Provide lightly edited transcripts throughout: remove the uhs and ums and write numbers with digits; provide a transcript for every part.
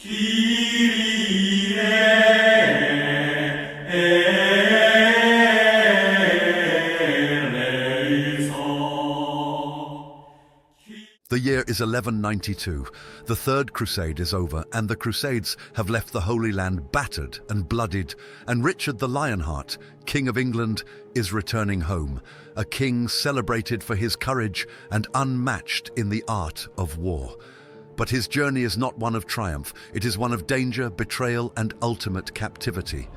The year is 1192. The Third Crusade is over, and the Crusades have left the Holy Land battered and bloodied, and Richard the Lionheart, King of England, is returning home, a king celebrated for his courage and unmatched in the art of war. But his journey is not one of triumph, it is one of danger, betrayal, and ultimate captivity.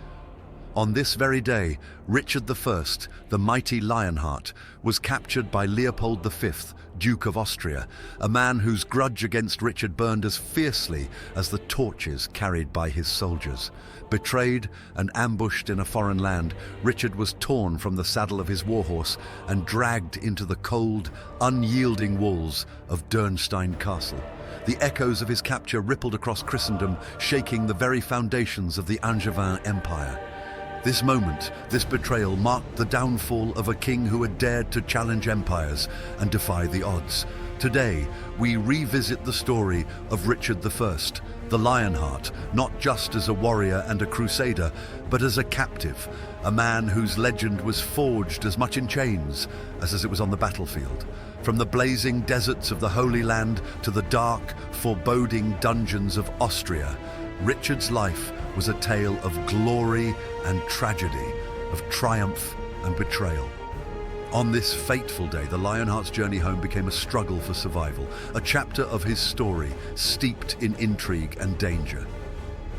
On this very day, Richard I, the mighty Lionheart, was captured by Leopold V, Duke of Austria, a man whose grudge against Richard burned as fiercely as the torches carried by his soldiers. Betrayed and ambushed in a foreign land, Richard was torn from the saddle of his warhorse and dragged into the cold, unyielding walls of Dürnstein Castle. The echoes of his capture rippled across Christendom, shaking the very foundations of the Angevin Empire. This moment, this betrayal, marked the downfall of a king who had dared to challenge empires and defy the odds. Today, we revisit the story of Richard I, the Lionheart, not just as a warrior and a crusader, but as a captive, a man whose legend was forged as much in chains as it was on the battlefield. From the blazing deserts of the Holy Land to the dark, foreboding dungeons of Austria, Richard's life was a tale of glory and tragedy, of triumph and betrayal. On this fateful day, the Lionheart's journey home became a struggle for survival, a chapter of his story steeped in intrigue and danger.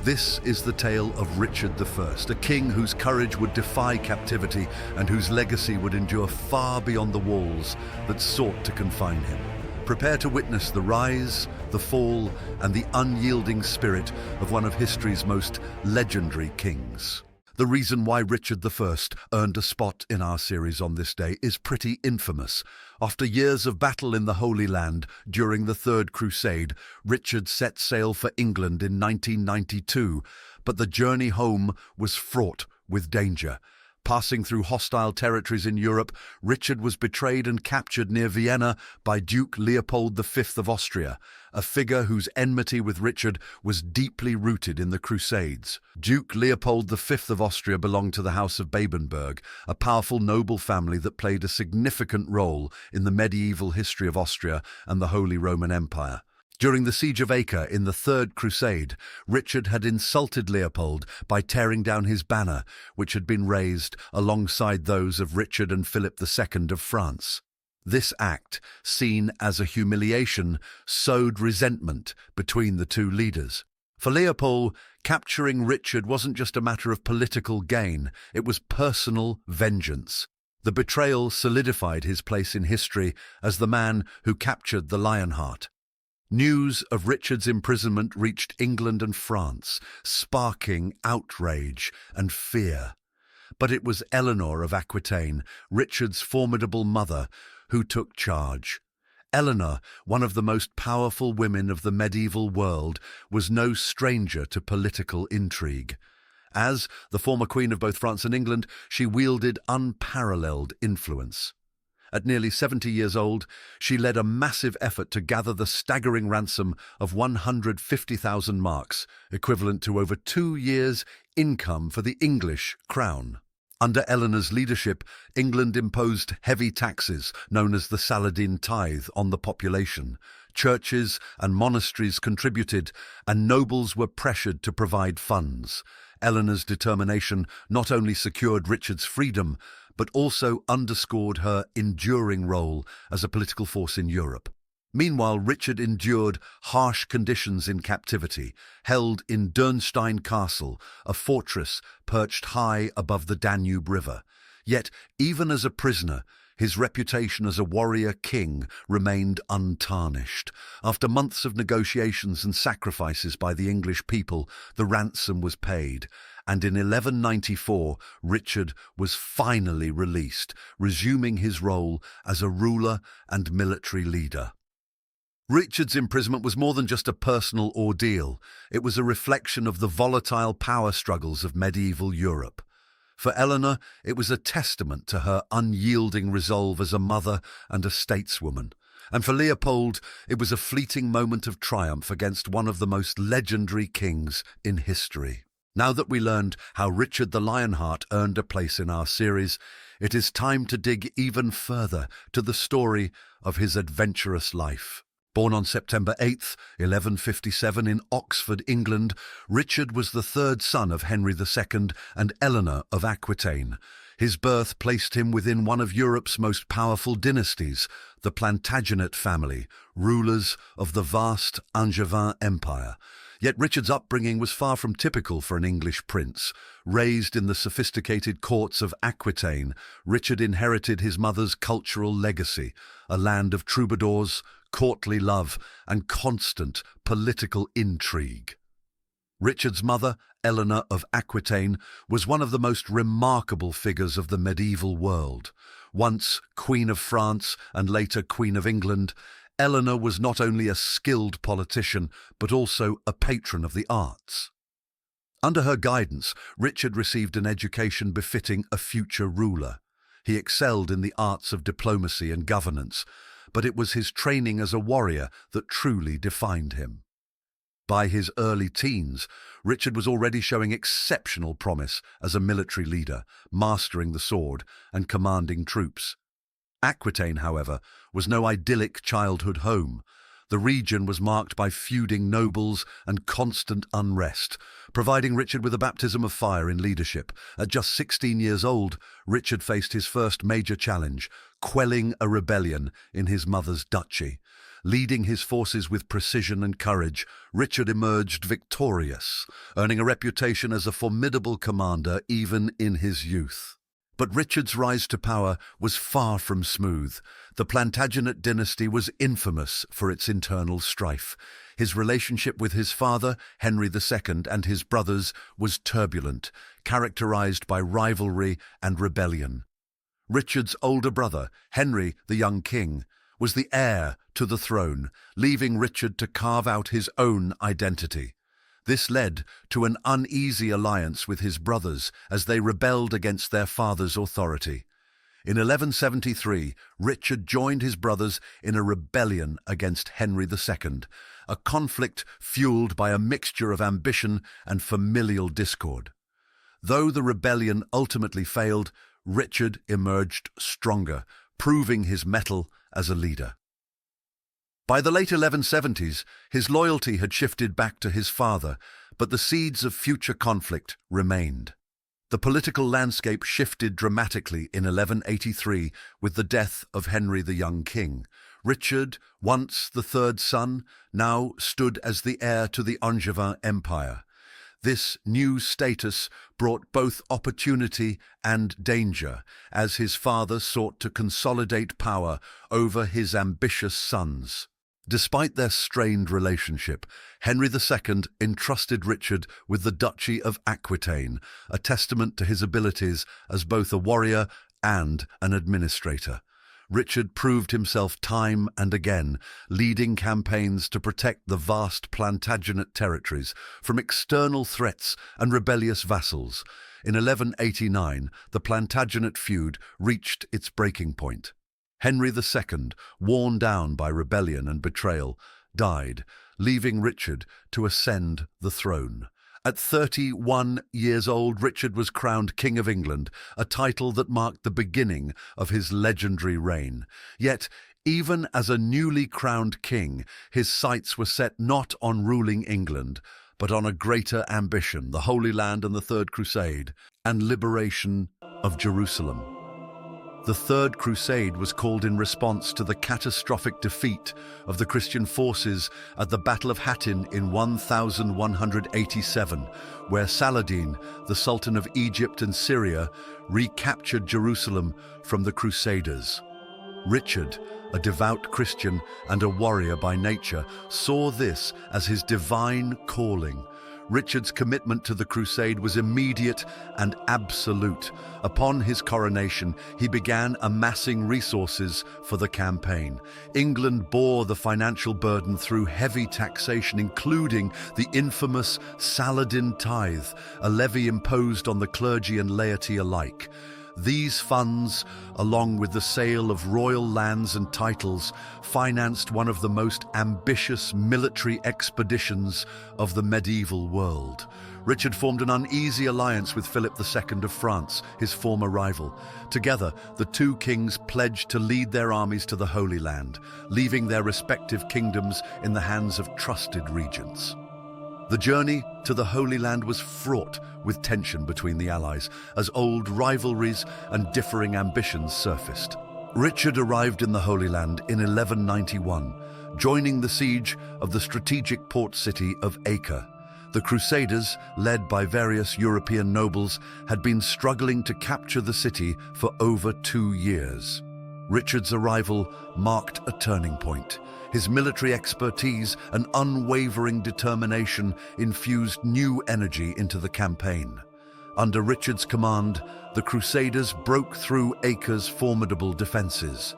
This is the tale of Richard I, a king whose courage would defy captivity and whose legacy would endure far beyond the walls that sought to confine him. Prepare to witness the rise, the fall, and the unyielding spirit of one of history's most legendary kings. The reason why Richard I earned a spot in our series on this day is pretty infamous. After years of battle in the Holy Land during the Third Crusade, Richard set sail for England in 1992, but the journey home was fraught with danger. Passing through hostile territories in Europe, Richard was betrayed and captured near Vienna by Duke Leopold V of Austria, a figure whose enmity with Richard was deeply rooted in the Crusades. Duke Leopold V of Austria belonged to the House of Babenberg, a powerful noble family that played a significant role in the medieval history of Austria and the Holy Roman Empire. During the Siege of Acre in the Third Crusade, Richard had insulted Leopold by tearing down his banner, which had been raised alongside those of Richard and Philip II of France. This act, seen as a humiliation, sowed resentment between the two leaders. For Leopold, capturing Richard wasn't just a matter of political gain, it was personal vengeance. The betrayal solidified his place in history as the man who captured the Lionheart. News of Richard's imprisonment reached England and France, sparking outrage and fear. But it was Eleanor of Aquitaine, Richard's formidable mother, who took charge. Eleanor, one of the most powerful women of the medieval world, was no stranger to political intrigue. As the former queen of both France and England, she wielded unparalleled influence. At nearly 70 years old, she led a massive effort to gather the staggering ransom of 150,000 marks, equivalent to over 2 years' income for the English crown. Under Eleanor's leadership, England imposed heavy taxes, known as the Saladin tithe, on the population. Churches and monasteries contributed, and nobles were pressured to provide funds. Eleanor's determination not only secured Richard's freedom, but also underscored her enduring role as a political force in Europe. Meanwhile, Richard endured harsh conditions in captivity, held in Dürnstein Castle, a fortress perched high above the Danube River. Yet, even as a prisoner, his reputation as a warrior king remained untarnished. After months of negotiations and sacrifices by the English people, the ransom was paid, and in 1194 Richard was finally released, resuming his role as a ruler and military leader. Richard's imprisonment was more than just a personal ordeal. It was a reflection of the volatile power struggles of medieval Europe. For Eleanor, it was a testament to her unyielding resolve as a mother and a stateswoman. And for Leopold, it was a fleeting moment of triumph against one of the most legendary kings in history. Now that we learned how Richard the Lionheart earned a place in our series, it is time to dig even further to the story of his adventurous life. Born on September 8th, 1157 in Oxford, England, Richard was the third son of Henry II and Eleanor of Aquitaine. His birth placed him within one of Europe's most powerful dynasties, the Plantagenet family, rulers of the vast Angevin Empire. Yet Richard's upbringing was far from typical for an English prince. Raised in the sophisticated courts of Aquitaine, Richard inherited his mother's cultural legacy, a land of troubadours, courtly love, and constant political intrigue. Richard's mother, Eleanor of Aquitaine, was one of the most remarkable figures of the medieval world. Once Queen of France and later Queen of England, Eleanor was not only a skilled politician, but also a patron of the arts. Under her guidance, Richard received an education befitting a future ruler. He excelled in the arts of diplomacy and governance, but it was his training as a warrior that truly defined him. By his early teens, Richard was already showing exceptional promise as a military leader, mastering the sword and commanding troops. Aquitaine, however, was no idyllic childhood home. The region was marked by feuding nobles and constant unrest, providing Richard with a baptism of fire in leadership. At just 16 years old, Richard faced his first major challenge, quelling a rebellion in his mother's duchy. Leading his forces with precision and courage, Richard emerged victorious, earning a reputation as a formidable commander even in his youth. But Richard's rise to power was far from smooth. The Plantagenet dynasty was infamous for its internal strife. His relationship with his father, Henry II, and his brothers was turbulent, characterized by rivalry and rebellion. Richard's older brother, Henry the young king, was the heir to the throne, leaving Richard to carve out his own identity. This led to an uneasy alliance with his brothers as they rebelled against their father's authority. In 1173, Richard joined his brothers in a rebellion against Henry II, a conflict fueled by a mixture of ambition and familial discord. Though the rebellion ultimately failed, Richard emerged stronger, proving his mettle as a leader. By the late 1170s, his loyalty had shifted back to his father, but the seeds of future conflict remained. The political landscape shifted dramatically in 1183 with the death of Henry the young king. Richard, once the third son, now stood as the heir to the Angevin Empire. This new status brought both opportunity and danger, as his father sought to consolidate power over his ambitious sons. Despite their strained relationship, Henry II entrusted Richard with the Duchy of Aquitaine, a testament to his abilities as both a warrior and an administrator. Richard proved himself time and again, leading campaigns to protect the vast Plantagenet territories from external threats and rebellious vassals. In 1189, the Plantagenet feud reached its breaking point. Henry II, worn down by rebellion and betrayal, died, leaving Richard to ascend the throne. At 31 years old, Richard was crowned King of England, a title that marked the beginning of his legendary reign. Yet, even as a newly crowned king, his sights were set not on ruling England, but on a greater ambition, the Holy Land and the Third Crusade, and liberation of Jerusalem. The Third Crusade was called in response to the catastrophic defeat of the Christian forces at the Battle of Hattin in 1187, where Saladin, the Sultan of Egypt and Syria, recaptured Jerusalem from the Crusaders. Richard, a devout Christian and a warrior by nature, saw this as his divine calling. Richard's commitment to the crusade was immediate and absolute. Upon his coronation, he began amassing resources for the campaign. England bore the financial burden through heavy taxation, including the infamous Saladin tithe, a levy imposed on the clergy and laity alike. These funds, along with the sale of royal lands and titles, financed one of the most ambitious military expeditions of the medieval world. Richard formed an uneasy alliance with Philip II of France, his former rival. Together, the two kings pledged to lead their armies to the Holy Land, leaving their respective kingdoms in the hands of trusted regents. The journey to the Holy Land was fraught with tension between the allies, as old rivalries and differing ambitions surfaced. Richard arrived in the Holy Land in 1191, joining the siege of the strategic port city of Acre. The Crusaders, led by various European nobles, had been struggling to capture the city for over 2 years. Richard's arrival marked a turning point. His military expertise and unwavering determination infused new energy into the campaign. Under Richard's command, the Crusaders broke through Acre's formidable defenses.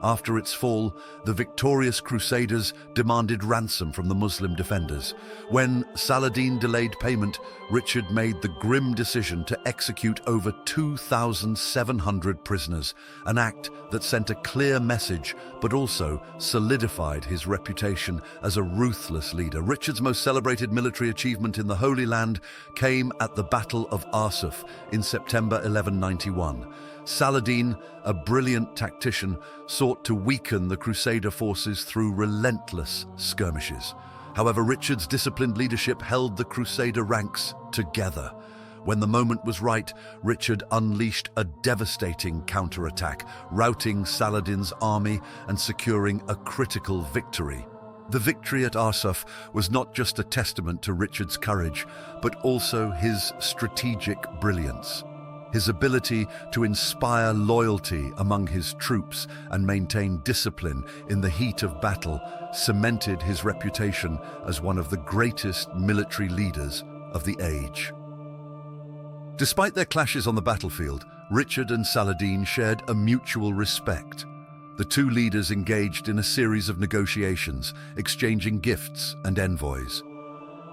After its fall, the victorious Crusaders demanded ransom from the Muslim defenders. When Saladin delayed payment, Richard made the grim decision to execute over 2,700 prisoners, an act that sent a clear message but also solidified his reputation as a ruthless leader. Richard's most celebrated military achievement in the Holy Land came at the Battle of Arsuf in September 1191. Saladin, a brilliant tactician, sought to weaken the Crusader forces through relentless skirmishes. However, Richard's disciplined leadership held the Crusader ranks together. When the moment was right, Richard unleashed a devastating counterattack, routing Saladin's army and securing a critical victory. The victory at Arsuf was not just a testament to Richard's courage, but also his strategic brilliance. His ability to inspire loyalty among his troops and maintain discipline in the heat of battle cemented his reputation as one of the greatest military leaders of the age. Despite their clashes on the battlefield, Richard and Saladin shared a mutual respect. The two leaders engaged in a series of negotiations, exchanging gifts and envoys.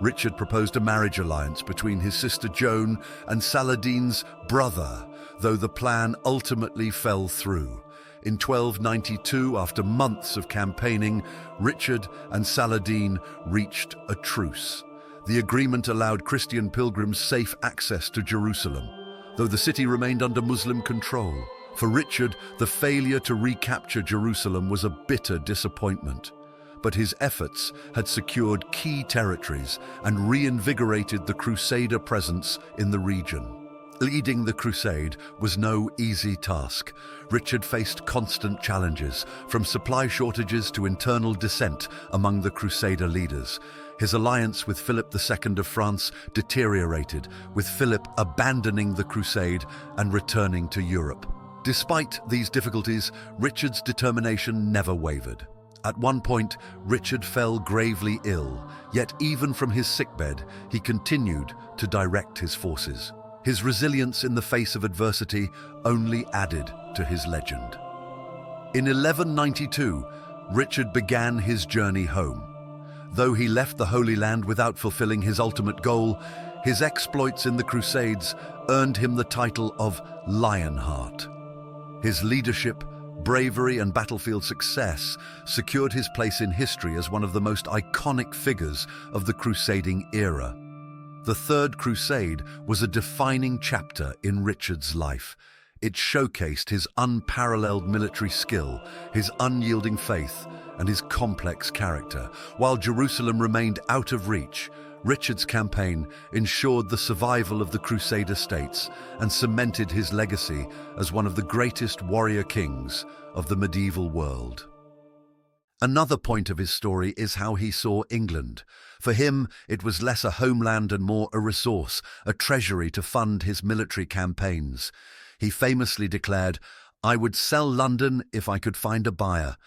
Richard proposed a marriage alliance between his sister Joan and Saladin's brother, though the plan ultimately fell through. In 1292, after months of campaigning, Richard and Saladin reached a truce. The agreement allowed Christian pilgrims safe access to Jerusalem, though the city remained under Muslim control. For Richard, the failure to recapture Jerusalem was a bitter disappointment. But his efforts had secured key territories and reinvigorated the Crusader presence in the region. Leading the crusade was no easy task. Richard faced constant challenges, from supply shortages to internal dissent among the Crusader leaders. His alliance with Philip II of France deteriorated, with Philip abandoning the crusade and returning to Europe. Despite these difficulties, Richard's determination never wavered. At one point, Richard fell gravely ill, yet even from his sickbed, he continued to direct his forces. His resilience in the face of adversity only added to his legend. In 1192, Richard began his journey home. Though he left the Holy Land without fulfilling his ultimate goal, his exploits in the Crusades earned him the title of Lionheart. His leadership, bravery and battlefield success secured his place in history as one of the most iconic figures of the crusading era. The Third Crusade was a defining chapter in Richard's life. It showcased his unparalleled military skill, his unyielding faith, and his complex character. While Jerusalem remained out of reach, Richard's campaign ensured the survival of the Crusader states and cemented his legacy as one of the greatest warrior kings of the medieval world. Another point of his story is how he saw England. For him, it was less a homeland and more a resource, a treasury to fund his military campaigns. He famously declared, "I would sell London if I could find a buyer."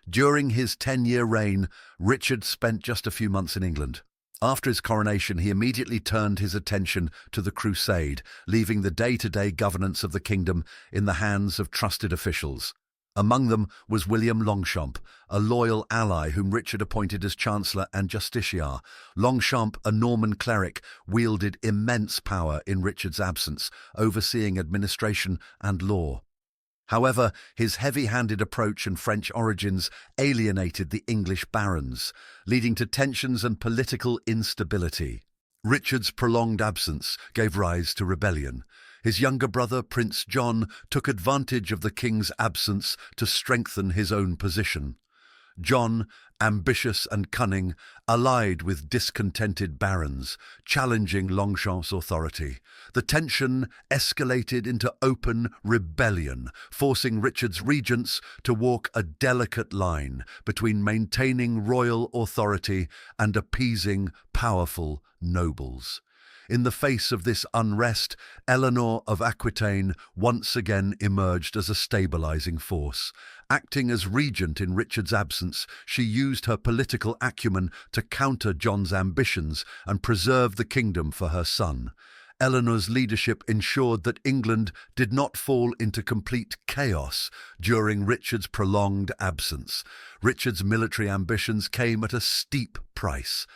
During his 10-year reign, Richard spent just a few months in England. After his coronation, he immediately turned his attention to the crusade, leaving the day-to-day governance of the kingdom in the hands of trusted officials. Among them was William Longchamp, a loyal ally whom Richard appointed as Chancellor and Justiciar. Longchamp, a Norman cleric, wielded immense power in Richard's absence, overseeing administration and law. However, his heavy-handed approach and French origins alienated the English barons, leading to tensions and political instability. Richard's prolonged absence gave rise to rebellion. His younger brother, Prince John, took advantage of the king's absence to strengthen his own position. John, ambitious and cunning, allied with discontented barons, challenging Longchamp's authority. The tension escalated into open rebellion, forcing Richard's regents to walk a delicate line between maintaining royal authority and appeasing powerful nobles. In the face of this unrest, Eleanor of Aquitaine once again emerged as a stabilizing force. Acting as regent in Richard's absence, she used her political acumen to counter John's ambitions and preserve the kingdom for her son. Eleanor's leadership ensured that England did not fall into complete chaos during Richard's prolonged absence. Richard's military ambitions came at a steep price.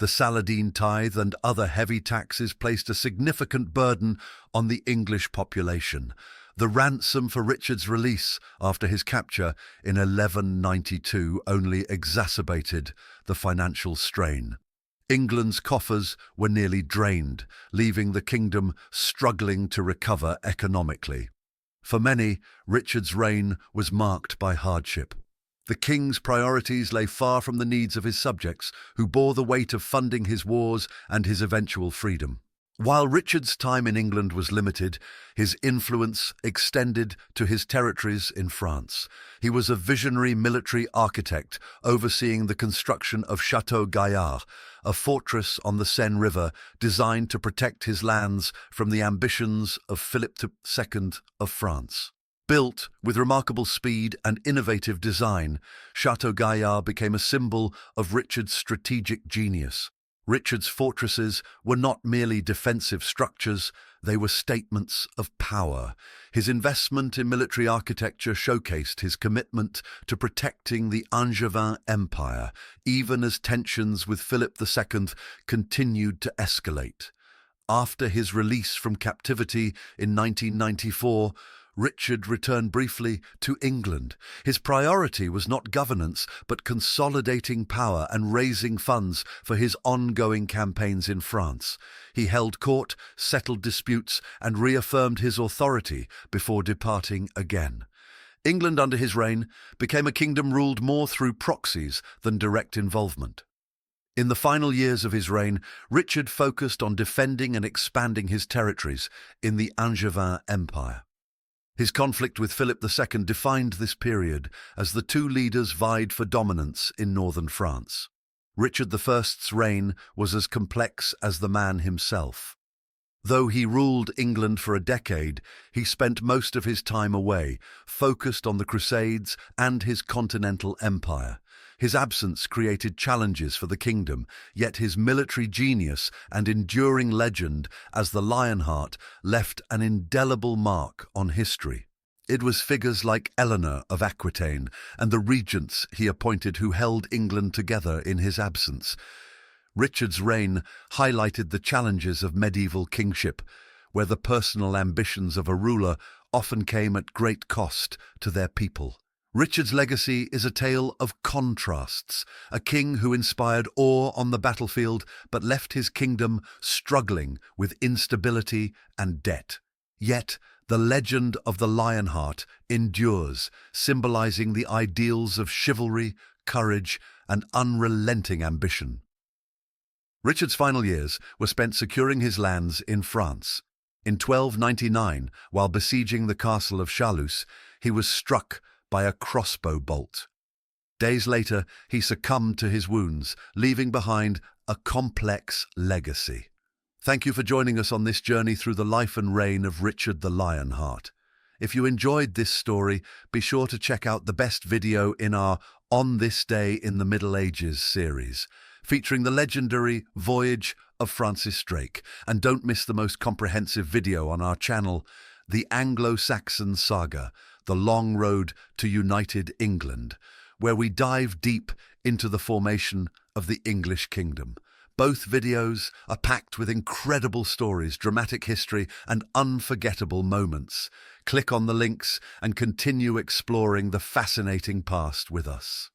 The Saladin tithe and other heavy taxes placed a significant burden on the English population. The ransom for Richard's release after his capture in 1192 only exacerbated the financial strain. England's coffers were nearly drained, leaving the kingdom struggling to recover economically. For many, Richard's reign was marked by hardship. The king's priorities lay far from the needs of his subjects, who bore the weight of funding his wars and his eventual freedom. While Richard's time in England was limited, his influence extended to his territories in France. He was a visionary military architect, overseeing the construction of Château Gaillard, a fortress on the Seine River designed to protect his lands from the ambitions of Philip II of France. Built with remarkable speed and innovative design, Château Gaillard became a symbol of Richard's strategic genius. Richard's fortresses were not merely defensive structures, they were statements of power. His investment in military architecture showcased his commitment to protecting the Angevin Empire, even as tensions with Philip II continued to escalate. After his release from captivity in 1994, Richard returned briefly to England. His priority was not governance, but consolidating power and raising funds for his ongoing campaigns in France. He held court, settled disputes, and reaffirmed his authority before departing again. England under his reign became a kingdom ruled more through proxies than direct involvement. In the final years of his reign, Richard focused on defending and expanding his territories in the Angevin Empire. His conflict with Philip II defined this period as the two leaders vied for dominance in northern France. Richard I's reign was as complex as the man himself. Though he ruled England for a decade, he spent most of his time away, focused on the Crusades and his continental empire. His absence created challenges for the kingdom, yet his military genius and enduring legend as the Lionheart left an indelible mark on history. It was figures like Eleanor of Aquitaine and the regents he appointed who held England together in his absence. Richard's reign highlighted the challenges of medieval kingship, where the personal ambitions of a ruler often came at great cost to their people. Richard's legacy is a tale of contrasts, a king who inspired awe on the battlefield but left his kingdom struggling with instability and debt. Yet, the legend of the Lionheart endures, symbolizing the ideals of chivalry, courage, and unrelenting ambition. Richard's final years were spent securing his lands in France. In 1299, while besieging the castle of Chalus, he was struck by a crossbow bolt. Days later, he succumbed to his wounds, leaving behind a complex legacy. Thank you for joining us on this journey through the life and reign of Richard the Lionheart. If you enjoyed this story, be sure to check out the best video in our On This Day in the Middle Ages series, featuring the legendary voyage of Francis Drake. And don't miss the most comprehensive video on our channel, the Anglo-Saxon Saga, The Long Road to United England, where we dive deep into the formation of the English kingdom. Both videos are packed with incredible stories, dramatic history, and unforgettable moments. Click on the links and continue exploring the fascinating past with us.